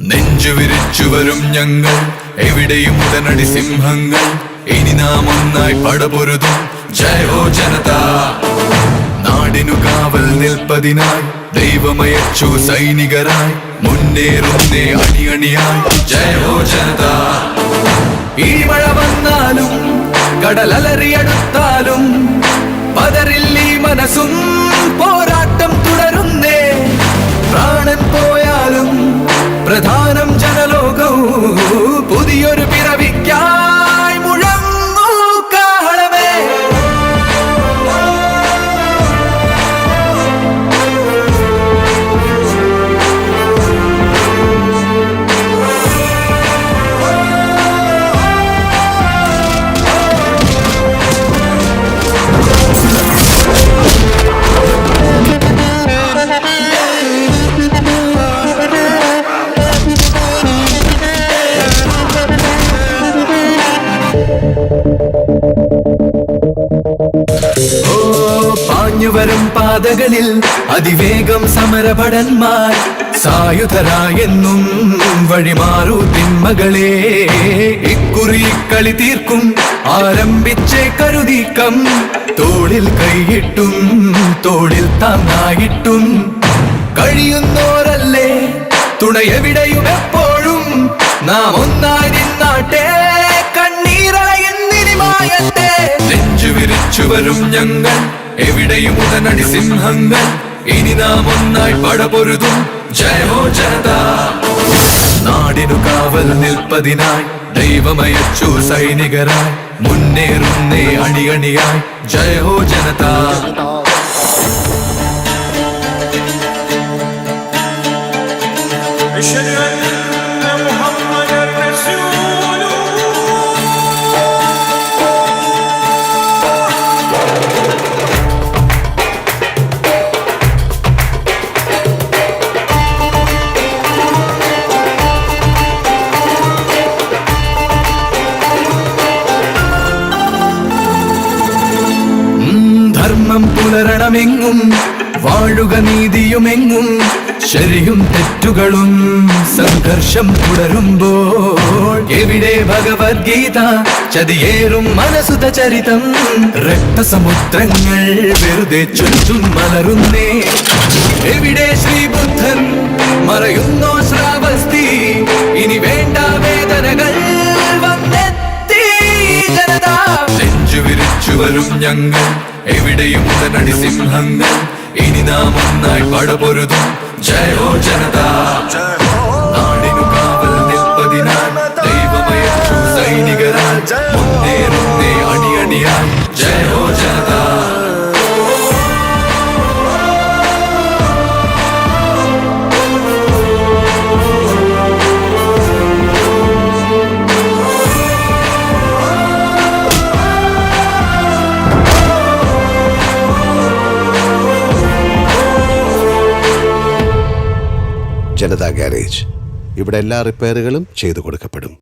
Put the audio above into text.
നെഞ്ചുവിരിച്ചുവരും ഞങ്ങൾ എവിടെയും ഉടനടി സിംഹങ്ങൾ ഇനി നാം ഒന്നായി പടപൊരുതും ജയ ഹോ ജനത നാടിനു കാവൽ നിൽപ്പതിനായി ദൈവമയച്ചു സൈനികരായി മുന്നേറുന്നേ അണിയണിയായി ജയ ഹോ ജനത ഈ മഴ വന്നാലും കടലലറിയടുത്താലും പതറില്ല ഈ മനസ്സും പോരാട്ടം തുടരുന്നേ പ്രാണൻ പോയാലും പ്രധാനം ജനലോകവും പുതിയൊരു പിറവിക്കായി മുഴങ്ങൂ കാഹളമേ പാഞ്ഞുവരും പാതകളിൽ അതിവേഗം സമരഭടന്മാർ സായുധരായെന്നും വഴിമാറൂ തിന്മകളെ ഇക്കുറി കളി തീർക്കും ആരംഭിച്ചേ കരുതീക്കം തോളിൽ കൈയിട്ടും തോളിൽ താങ്ങായിട്ടും കഴിയുന്നോരല്ലേ തുണയെവിടെയും എപ്പോഴും നാം ഒന്നായി നിന്നാട്ടെ നെഞ്ചുവിരിച്ചുവരും ഞങ്ങൾ എവിടെയും ഉടനടി സിംഹങ്ങൾ ഇനി നാം ഒന്നായി പടപൊരുതും ജയ ഹോ ജനത നാടിനു കാവൽ നിൽപ്പതിനായി ദൈവമയച്ചു സൈനികരായി മുന്നേറുന്നേ അണിയണിയായി ജയ ഹോ ജനത ധർമ്മം പുലരണമെങ്ങും വാഴുക നീതിയുമെങ്ങും ശരിയും തെറ്റുകളും സംഘർഷം തുടരുമ്പോൾ എവിടെ ഭഗവത്ഗീത ചതിയേറും മനസുത ചരിതം രക്തസമുദ്രങ്ങൾ വെറുതെ ചുറ്റും മലരുന്നേ എവിടെ ശ്രീബുദ്ധൻ മറയുന്നോ ശ്രാവസ്തി ഇനി വേണ്ട വേദനകൾ വന്നെത്തി ജനത നെഞ്ചുവിരിച്ചുവരും ഞങ്ങൾ എവിടെയും ഉടനടി സിംഹങ്ങൾ ഇനി നാം ഒന്നായി പടപൊരുതും ജയ ഹോ ജനത നാടിനു കാവൽ നിൽപ്പതിനായി ദൈവമയച്ചു സൈനികരായി മുന്നേറുന്നേ അണിയണിയായി ജയ ഹോ ജനത ജനതാ ഗാരേജ് ഇവിടെ എല്ലാ റിപ്പയറുകളും ചെയ്തു കൊടുക്കപ്പെടും.